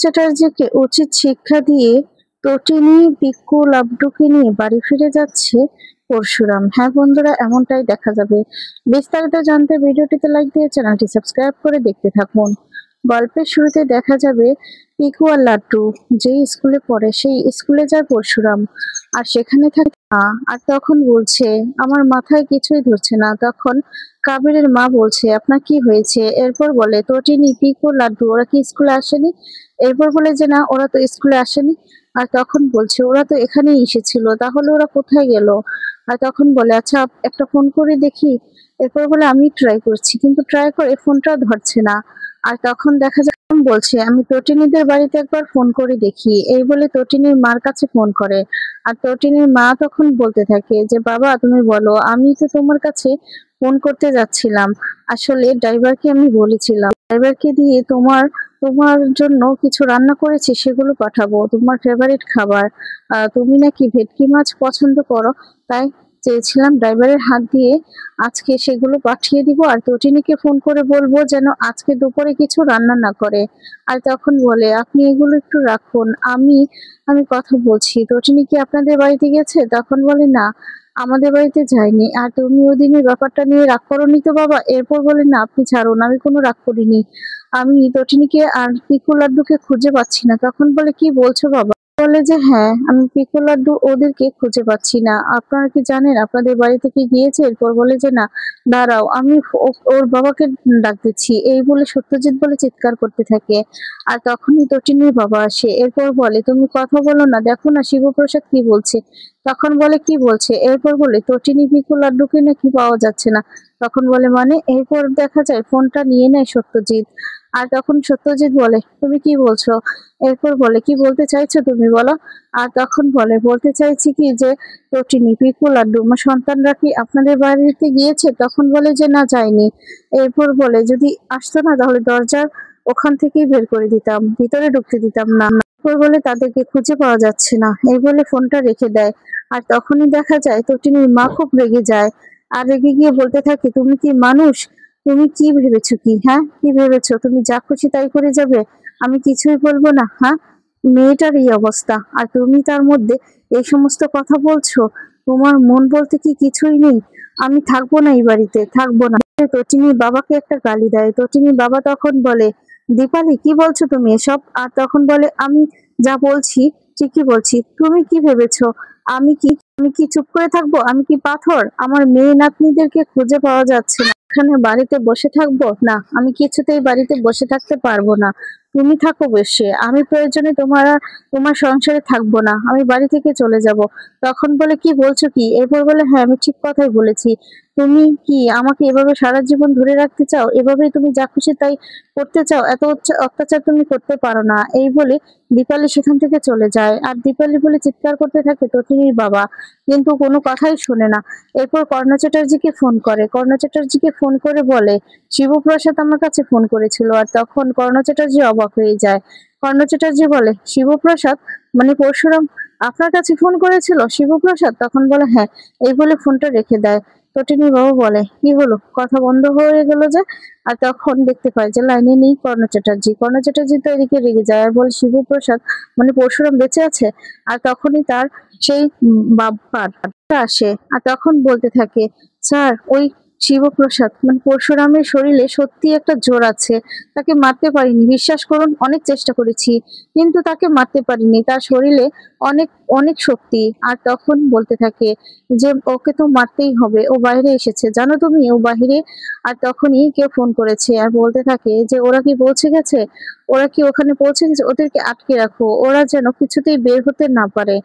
চ্যাটার্জিকে উচিত শিক্ষা দিয়ে তটিনী পিকু লাবডুকে নিয়ে বাড়ি ফিরে যাচ্ছে পরশুরাম। হ্যাঁ বন্ধুরা, এমনটাই দেখা যাবে। বিস্তারিত জানতে ভিডিওটিতে লাইক দিয়ে চ্যানেলটি সাবস্ক্রাইব করে দেখতে থাকুন। গল্পের শুরুতে দেখা যাবে পিকু আর লাড্ডু যেই স্কুলে পড়ে সেই স্কুলে যায় পরশুরাম, আর সেখানে থাকে মা। আর তখন বলছে আমার মাথায় কিছুই ধরছে না। তখন কাবেরের মা বলছে আপনার কি হয়েছে? এরপর বলে তটিনী পিকু লাড্ডু ওরা কি স্কুলে আসেনি? এরপর বলে যে না, ওরা তো স্কুলে আসেনি। আর তখন বলছে ওরা তো এখানেই এসেছিল, তাহলে ওরা কোথায় গেল? আর তখন বলে আচ্ছা একটা ফোন করে দেখি। এরপর বলে আমি ট্রাই করছি, কিন্তু ট্রাই করে ফোনটা ধরছে না। আর তখন দেখা যায় বলছে আমি তটিনীদের বাড়িতে একবার ফোন করে দেখি, এই বলে তটিনীর মার কাছে ফোন করে। আর তটিনীর মা তখন বলতে থাকে যে বাবা তুমি বলো, আমি তো তোমার কাছে ফোন করতে যাচ্ছিলাম। আসলে ড্রাইভারকে আমি বলেছিলাম ড্রাইভারকে দিয়ে তোমার তোমার জন্য কিছু রান্না করেছি, সেগুলো পাঠাবো, তোমার ফেভারিট খাবার। তুমি নাকি ভেটকি মাছ পছন্দ করো, তাই চেয়েছিলাম ড্রাইভারের হাত দিয়ে আজকে সেগুলো পাঠিয়ে দিব। আর তটিনীকে ফোন করে বলবো যেন আজকে দুপুরে কিছু রান্না না করে। আর তখন বলে আপনি এগুলো একটু রাখুন, আমি আমি কথা বলছি। তটিনী কি আপনাদের বাড়িতে গেছে? তখন বলে না, আমাদের বাড়িতে যায়নি। আর তুমি ওদিনের ব্যাপারটা নিয়ে রাগ করোনি তো বাবা? এরপর বলে না আপনি ছাড়ুন, আমি কোনো রাগ করিনি। আমি তটিনীকে আর পিকু লাড্ডুকে খুঁজে পাচ্ছি না। তখন বলে কি বলছো বাবা? বলে যে হ্যাঁ, আমি পিকু লাড্ডু ওদেরকে খুঁজে পাচ্ছি না। আপনারা কি জানেন আপনাদের বাড়ি থেকে গিয়েছে? এরপর বলে যে না, দাঁড়াও আমি ওর বাবাকে ডাক দিচ্ছি, এই বলে সত্যজিৎ বলে চিৎকার করতে থাকে। আর তখনই তটিনীর বাবা আসে। এরপর বলে তুমি কথা বলো না, দেখো না শিবপ্রসাদ কি বলছে। তখন বলে কি বলছে? এরপর বলে তটিনী পিকু লাড্ডুকে নাকি পাওয়া যাচ্ছে না। তখন বলে মানে? এরপর দেখা যায় ফোনটা নিয়ে নেয় সত্যজিৎ। আর তখন সত্যজিৎ বলে তুমি কি বলছো? এরপর বলে কি বলতে চাইছো তুমি বলো। আর তখন বলে বলতে চাইছি কি যে তটিনী পিকু লাড্ডু আমার সন্তানরা কি আপনাদের বাড়িতে গিয়েছে? তখন বলে যে না যায়নি। এরপর বলে যদি আসতো না তাহলে দরজার ওখান থেকেই বের করে দিতাম, ভিতরে ঢুকতে দিতাম না। এরপর বলে তাদেরকে খুঁজে পাওয়া যাচ্ছে না, এই বলে ফোনটা রেখে দেয়। আর তখনই দেখা যায় তটিনীর মা খুব রেগে যায়। আর রেগে গিয়ে বলতে থাকে তুমি কি মানুষ? তুমি কি ভেবেছো কি? হ্যাঁ, কি ভেবেছো তুমি যা খুশি তাই করে যাবে? আমি কিছুই বলবো না? হ্যাঁ, মেয়েটার এই অবস্থা আর তুমি তার মধ্যে এই সমস্ত কথা বলছো। তোমার মন বলতে কি কিছুই নেই? আমি থাকবো না এই বাড়িতে, থাকবো না। তটিনীর বাবাকে একটা গালি দেয়। তটিনীর বাবা তখন বলে দীপালি কি বলছো তুমি এসব? আর তখন বলে আমি যা বলছি ঠিকই বলছি। তুমি কি ভেবেছো আমি কি চুপ করে থাকবো? আমি কি পাথর? আমার মেয়ে নাতনিদেরকে খুঁজে পাওয়া যাচ্ছে না, এখানে বাড়িতে বসে থাকবো না? আমি কিছুতেই বাড়িতে বসে থাকতে পারবো না। তুমি থাকো বসে, আমি প্রয়োজনে তোমার সংসারে থাকবো না, আমি বাড়ি থেকে চলে যাব। তখন বলে কি বলছো কি? এরপর বলে হ্যাঁ আমি ঠিক কথাই বলেছি। তুমি কি আমাকে এভাবে সারা জীবন ধরে রাখতে চাও? এভাবেই তুমি যা খুশি তাই করতে চাও? এত অত্যাচার তুমি করতে পারো না, এই বলে দীপালি সেখান থেকে চলে যায়। আর দীপালি বলে চিৎকার করতে থাকে তটিনীর বাবা, কিন্তু কোনো কথাই শোনে না। এরপর কর্ণ চ্যাটার্জিকে ফোন করে। কর্ণ চ্যাটার্জিকে ফোন করে বলে শিবপ্রসাদ আমার কাছে ফোন করেছিল। আর তখন কর্ণ চ্যাটার্জি অবাক হয়ে যায়। কর্ণ চ্যাটার্জি বলে শিবপ্রসাদ মানে পরশুরাম আপনার কাছে ফোন করেছিল শিবপ্রসাদ? তখন বলে হ্যাঁ, এই বলে ফোনটা রেখে দেয়। তটিনী বাবু বলে কি হলো, কথা বন্ধ হয়ে গেল যে? আর তখন দেখতে পায় যে লাইনে নেই কর্ণ চ্যাটার্জি। কর্ণ চ্যাটার্জি তো এদিকে রেগে যায় আর বলে শিবপ্রসাদ মানে পরশুরাম বেঁচে আছে? আর তখনই তার সেই বাপ্পার আসে। আর তখন বলতে থাকে স্যার ওই শিবপ্রসাদ মানে পরশুরামের শরীরে সত্যি একটা জোর আছে, তাকে মারতে পারিনি, বিশ্বাস করুন অনেক চেষ্টা করেছি কিন্তু তাকে মারতে পারিনি, তার শরীরে অনেক অনেক শক্তি। আর তখন বলতে থাকে যে ওকে তো মারতেই হবে, ও বাইরে এসেছে জানো তুমি, ও বাইরে। আর তখনই কেউ ফোন করেছে আর বলতে থাকে যে ওরা কি পৌঁছে গেছে, ওরা কি ওখানে পৌঁছে গেছে, ওদেরকে আটকে রাখো, ওরা যেন কিছুতেই বের হতে না পারে।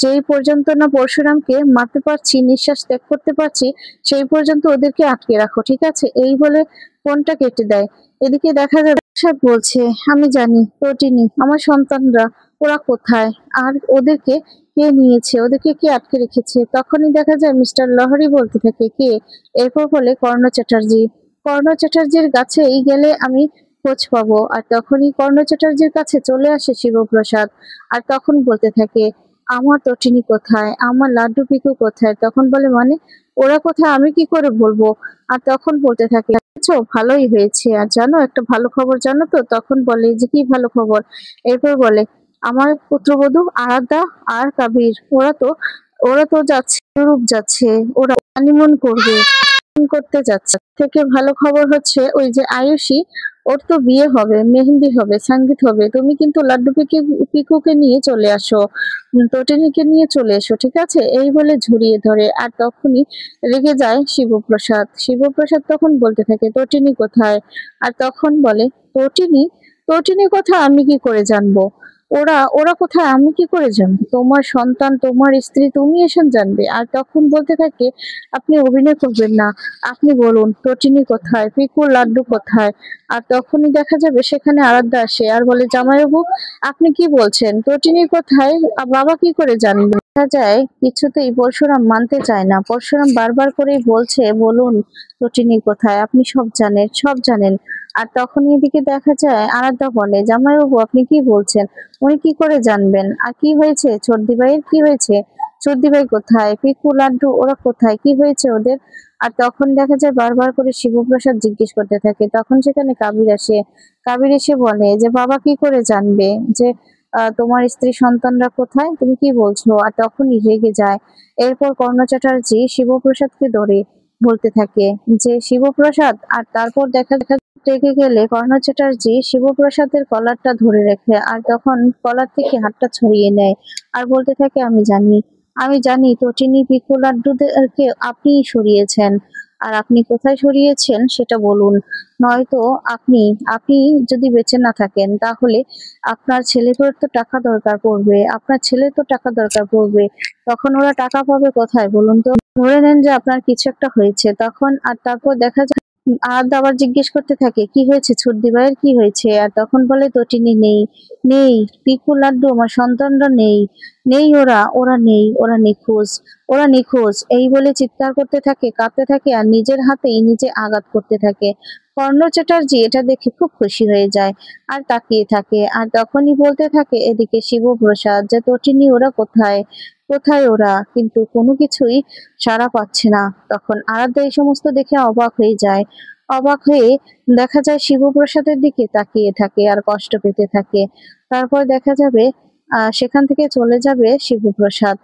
যেই পর্যন্ত না পরশুরামকে মারতে পারছি, নিঃশ্বাস ত্যাগ করতে পারছি, সেই পর্যন্ত ওদেরকে আটকে রাখো, ঠিক আছে? এই বলে ফোনটা কেটে দেয়। এদিকে দেখা যায় সব বলছে আমি জানি তটিনী আমার সন্তানরা ওরা কোথায়, আর ওদেরকে কে নিয়েছে, ওদেরকে কে আটকে রেখেছে। তখনই দেখা যায় মিস্টার লহরি বলতে থাকে কে? এরপর বলে কর্ণ চ্যাটার্জি। কর্ণ চ্যাটার্জির কাছেই গেলে আমি খোঁজ পাবো। আর তখনই কর্ণ চ্যাটার্জির কাছে চলে আসে শিবপ্রসাদ। আর তখন বলতে থাকে আমার তটিনী কোথায়, আমার লাড্ডু পিকু কোথায়? তখন বলে মানে ওরা কোথায় আমি কি করে বলবো? আর তখন বলতে থাকে আচ্ছা ভালোই হয়েছে, আর জানো একটা ভালো খবর জানো তো? তখন বলে যে কি ভালো খবর? এরপর বলে আমার পুত্রবধূ আরাধ্যা আর কাবির ওরা তো যাচ্ছে ইউরোপ যাচ্ছে, ওরা হানিমুন করবে, করতে যাচ্ছে। থেকে ভালো খবর হচ্ছে ওই যে আয়ুষী, ওর তো বিয়ে হবে, মেহেন্দি হবে, সঙ্গীত হবে, তুমি কিন্তু লাড্ডু পিকুকে নিয়ে চলে আসো, তটিনীকে নিয়ে চলে এসো, ঠিক আছে? এই বলে ঝুড়িয়ে ধরে। আর তখনই রেগে যায় শিবপ্রসাদ। শিবপ্রসাদ তখন বলতে থাকে তটিনী কোথায়? আর তখন বলে তটিনী, তটিনী কোথায় আমি কি করে জানবো? ওরা ওরা কোথায় আমি কি করে জানবো? তোমার সন্তান, তোমার স্ত্রী, তুমি এসব জানবে? আর তখন বলতে থাকে আপনি অভিনয় করবেন না, আপনি বলুন তটিনী কোথায়, পিকু লাড্ডু কোথায়? আর তখনই দেখা যাবে সেখানে আরাধ্যা আসে আর বলে জামাইবাবু আপনি কি বলছেন, তটিনী কোথায়? বাবা কি করে জানবে? দেখা যায় কিছুতেই পরশুরাম মানতে চায় না। পরশুরাম বারবার করেই বলছে বলুন তটিনী কোথায়, আপনি সব জানেন, সব জানেন। আর তখন এদিকে দেখা যায় আরাধ্যা বলে জামাইবাবু আপনি কি বলছেন, উনি কি করে জানবেন? আর কি হয়েছে চর্দি ভাইয়ের, কি হয়েছে? চর্দি ভাই কোথায়, পিকু লাড্ডু ওরা কোথায়, কি হয়েছে ওদের? আর তখন দেখা যায় বারবার করে শিবপ্রসাদ জিজ্ঞেস করতে থাকে। তখন সেখানে কাবির আসে। কাবির এসে বলে যে বাবা কি করে জানবে যে তোমার স্ত্রী সন্তানরা কোথায়, তুমি কি বলছো? আর তখনই রেগে যায়। এরপর কর্ণ চ্যাটার্জি শিবপ্রসাদকে ধরে বলতে থাকে যে শিবপ্রসাদ, আর তারপর দেখা দেখা রেগে গেলে কর্ণ চ্যাটার্জি শিবপ্রসাদের কলারটা ধরে রাখে আর তখন কলার থেকে হাতটা ছড়িয়ে নেয় আর বলতে থাকে আমি জানি তটিনী পিকু লাড্ডুদেরকে আপনিই সরিয়েছেন, আর আপনি কোথায় সরিয়েছেন সেটা বলুন, নয়তো আপনি আপনি যদি বেঁচে না থাকেন তাহলে আপনার ছেলের তো টাকা দরকার পড়বে, আপনার ছেলের তো টাকা দরকার পড়বে, তখন ওরা টাকা পাবে কোথায় বলুন তো? ধরে নেন যে আপনার কিছু একটা হয়েছে তখন। আর তারপর দেখা যায় আলাদা আবার জিজ্ঞেস করতে থাকে কি হয়েছে ছর্দি ভাইয়ের, কি হয়েছে? আর তখন বলে তটিনী নেই, নেই, পিকু লাড্ডু আমার সন্তানরা নেই, নেই, ওরা ওরা নেই, ওরা নিখোঁজ, ওরা নিখোঁজ, এই বলে চিৎকার করতে থাকে, কাঁদতে থাকে আর নিজের হাতেই নিজে আঘাত করতে থাকে। কর্ণ চ্যাটার্জি এটা দেখে খুব খুশি হয়ে যায় আর তাকিয়ে থাকে। আর তখনই বলতে থাকে এদিকে শিবপ্রসাদ যে তটিনী ওরা কোথায়, কোথায় ওরা? কিন্তু কোনো কিছুই সাড়া পাচ্ছে না। তখন আরাধ্যা এই সমস্ত দেখে অবাক হয়ে যায়। অবাক হয়ে দেখা যায় শিবপ্রসাদের দিকে তাকিয়ে থাকে আর কষ্ট পেতে থাকে। তারপর দেখা যাবে সেখান থেকে চলে যাবে শিবপ্রসাদ।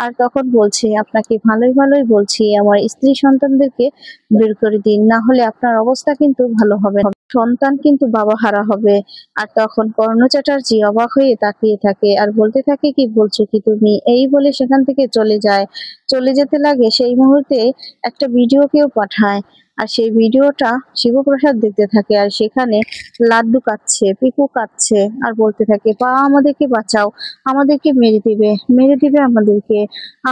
আর তখন বলছে আপনাকে ভালোই ভালোই বলছি আমার স্ত্রী সন্তানদেরকে বের করে দিন, না হলে আপনার অবস্থা কিন্তু ভালো হবে না, সন্তান কিন্তু বাবা হারা হবে। আর তখন কর্ণ চ্যাটার্জি অবাক হয়ে তাকিয়ে থাকে আর বলতে থাকে কি বলছো কি তুমি, এই বলে সেখান থেকে চলে যায়। চলে যেতে লাগে সেই মুহূর্তে একটা ভিডিও কেউ পাঠায় আর সেই ভিডিওটা শিবপ্রসাদ দেখতে থাকে আর সেখানে লাড্ডু কাঁদছে, পিকু কাঁদছে আর বলতে থাকে পা আমাদেরকে বাঁচাও, আমাদেরকে মেরে দিবে, মেরে দিবে আমাদেরকে,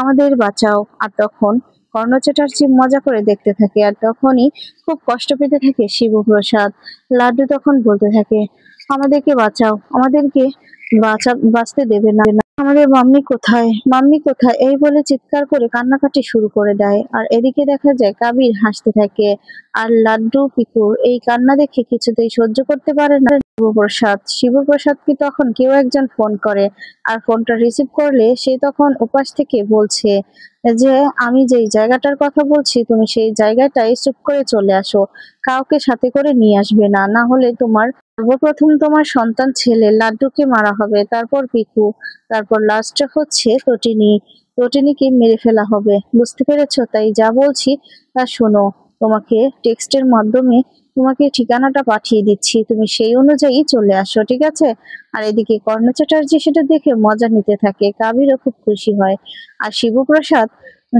আমাদের বাঁচাও। আর তখন কর্ণ চ্যাটার্জি মজা করে দেখতে থাকে আর তখনই খুব কষ্ট পেতে থাকে শিবপ্রসাদ। লাড্ডু তখন বলতে থাকে আমাদেরকে বাঁচাও, আমাদেরকে বাঁচতে দেবে না, আমাদের মাম্মি কোথায়, মাম্মি কোথায়, এই বলে চিৎকার করে কান্নাকাটি শুরু করে দেয়। আর এদিকে দেখা যায় কাবির হাসতে থাকে আর লাড্ডু পিকুর এই কান্না দেখে কিছুতেই সহ্য করতে পারে না শিবপ্রসাদকে তখন কেউ একজন ফোন করে আর ফোনটা রিসিভ করলে সে তখন উপাস থেকে বলছে যে আমি যেই জায়গাটার কথা বলছি তুমি সেই জায়গাটায় চুপ করে চলে আসো, কাউকে সাথে করে নিয়ে আসবে না, না হলে সর্বপ্রথম তোমার সন্তান ছেলে লাড্ডুকে মারা হবে, তারপর পিকু, তারপর লাস্টে হচ্ছে তটিনীকে মেরে ফেলা হবে, বুঝতে পেরেছো? তাই যা বলছি তা শোনো, তোমাকে টেক্সটের মাধ্যমে তোমাকে ঠিকানাটা পাঠিয়ে দিচ্ছি, তুমি সেই অনুযায়ী চলে আসো, ঠিক আছে? আর এদিকে কর্ণ চ্যাটার্জি সেটা দেখে মজা নিতে থাকে, কাবিরও খুব খুশি হয়। আর শিবপ্রসাদ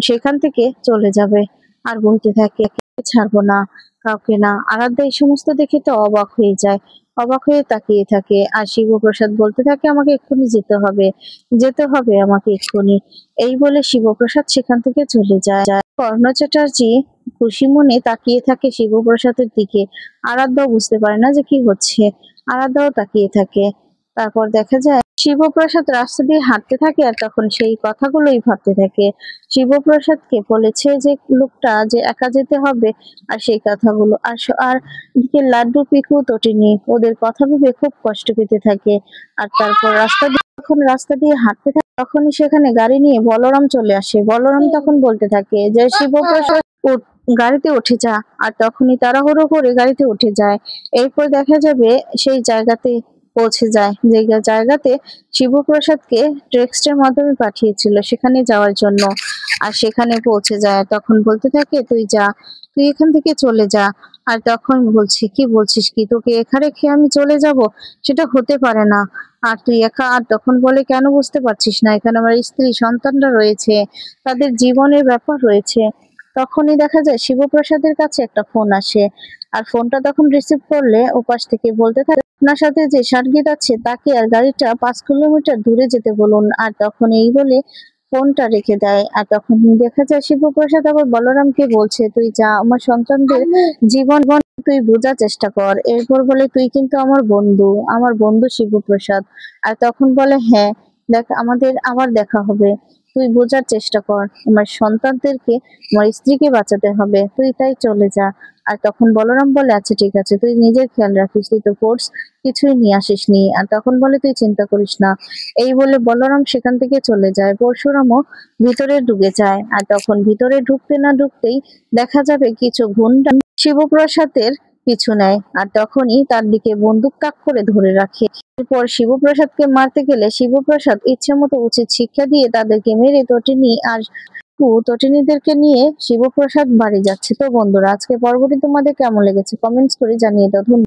সেখান থেকে চলে যাবে আর বলতে থাকে ছাড়বো না, কাউকে না। আরাধ্যা এই সমস্ত দেখে তো অবাক হয়ে যায়, অবাক হয়ে তাকিয়ে থাকে আর শিবপ্রসাদ বলতে থাকে আমাকে এক্ষুনি যেতে হবে, যেতে হবে আমাকে এক্ষুনি, এই বলে শিবপ্রসাদ সেখান থেকে চলে যায়। কর্ণ চ্যাটার্জি খুশি মনে তাকিয়ে থাকে শিবপ্রসাদের দিকে। আরাধ্যাও বুঝতে পারে না যে কি হচ্ছে, আরাধ্যাও তাকিয়ে থাকে। তারপর দেখা যায় শিবপ্রসাদ রাস্তা দিয়ে হাঁটতে থাকে আর তখন সেই কথাগুলোই ভাবতে থাকে। শিবপ্রসাদকে বলেছে যে লোকটা যে একা যেতে হবে, আর সেই কথাগুলো আর এদিকে লাড্ডু, পিকু, তটিনী ওদের কথা ভেবে খুব কষ্ট পেতে থাকে। আর তারপর রাস্তা দিয়ে হাঁটতে থাকে তখনই সেখানে গাড়ি নিয়ে বলরাম চলে আসে। বলরাম তখন বলতে থাকে যে শিবপ্রসাদ গাড়িতে উঠে যা, আর তখনই তাড়াহুড়ো করে গাড়িতে উঠে যায়। এরপর দেখা যাবে সেই জায়গাতে পৌঁছে যায়, যে জায়গাতে শিবপ্রসাদকে টেক্সটের মাধ্যমে পাঠিয়েছিল সেখানে যাওয়ার জন্য। আর সেখানে পৌঁছে যায় তখন বলতে থাকে তুই যা, তুই এখান থেকে চলে যা। আর তখন বলছে কি বলছিস কি, তোকে একা রেখে আমি চলে যাব? সেটা হতে পারে না। আর তুই একা? আর তখন বলে কেন বুঝতে পারছিস না, এখানে আমার স্ত্রী সন্তানরা রয়েছে, তাদের জীবনের ব্যাপার রয়েছে। তখনই দেখা যায় শিবপ্রসাদের কাছে একটা ফোন আসে। আর ফোনটা তখন রিসিভ করলে ওপাশ থেকে বলতে থাকে আপনার সাথে যে সার্গিত আছে তাকে আর গাড়িটা 5 কিলোমিটার দূরে যেতে বলুন। আর তখন এই বলে ফোনটা রেখে দেয়। আর তখন দেখা যায় শিবপ্রসাদ আবার বলরামকে বলছে তুই যা, আমার সন্তানদের জীবন তুই বোঝার চেষ্টা কর। এরপর বলে তুই কিন্তু আমার বন্ধু শিবপ্রসাদ। আর তখন বলে হ্যাঁ, দেখ আমাদের আবার দেখা হবে, তুই বোঝার চেষ্টা কর, আমার সন্তানদেরকে, আমার স্ত্রীকে বাঁচাতে হবে, তুই তাই চলে যা। আর তখন বলরাম বলে আচ্ছা ঠিক আছে, তুই নিজের খেয়াল রাখিস, তুই তো কোর্স কিছুই নিয়ে আসিস নি। আর তখন বলে তুই চিন্তা করিস না। এই বলে বলরাম সেখান থেকে চলে যায়। পরশুরামও ভিতরে ঢুকে যায়। আর তখন ভিতরে ঢুকতে না ঢুকতেই দেখা যাবে কিছু গুন্ডা শিবপ্রসাদের পিছু নেয়। আর তখনই তার দিকে বন্দুক তাক করে ধরে রাখে। এরপর শিবপ্রসাদকে মারতে গেলে শিবপ্রসাদ ইচ্ছে মতো উচিত শিক্ষা দিয়ে তাদেরকে মেরে তটিনীদেরকে নিয়ে শিবপ্রসাদ বাড়ি যাচ্ছে। তো বন্ধুরা, আজকে পর্বটি তোমাদের কেমন লেগেছে কমেন্টস করে জানিয়ে দাও। ধন্যবাদ।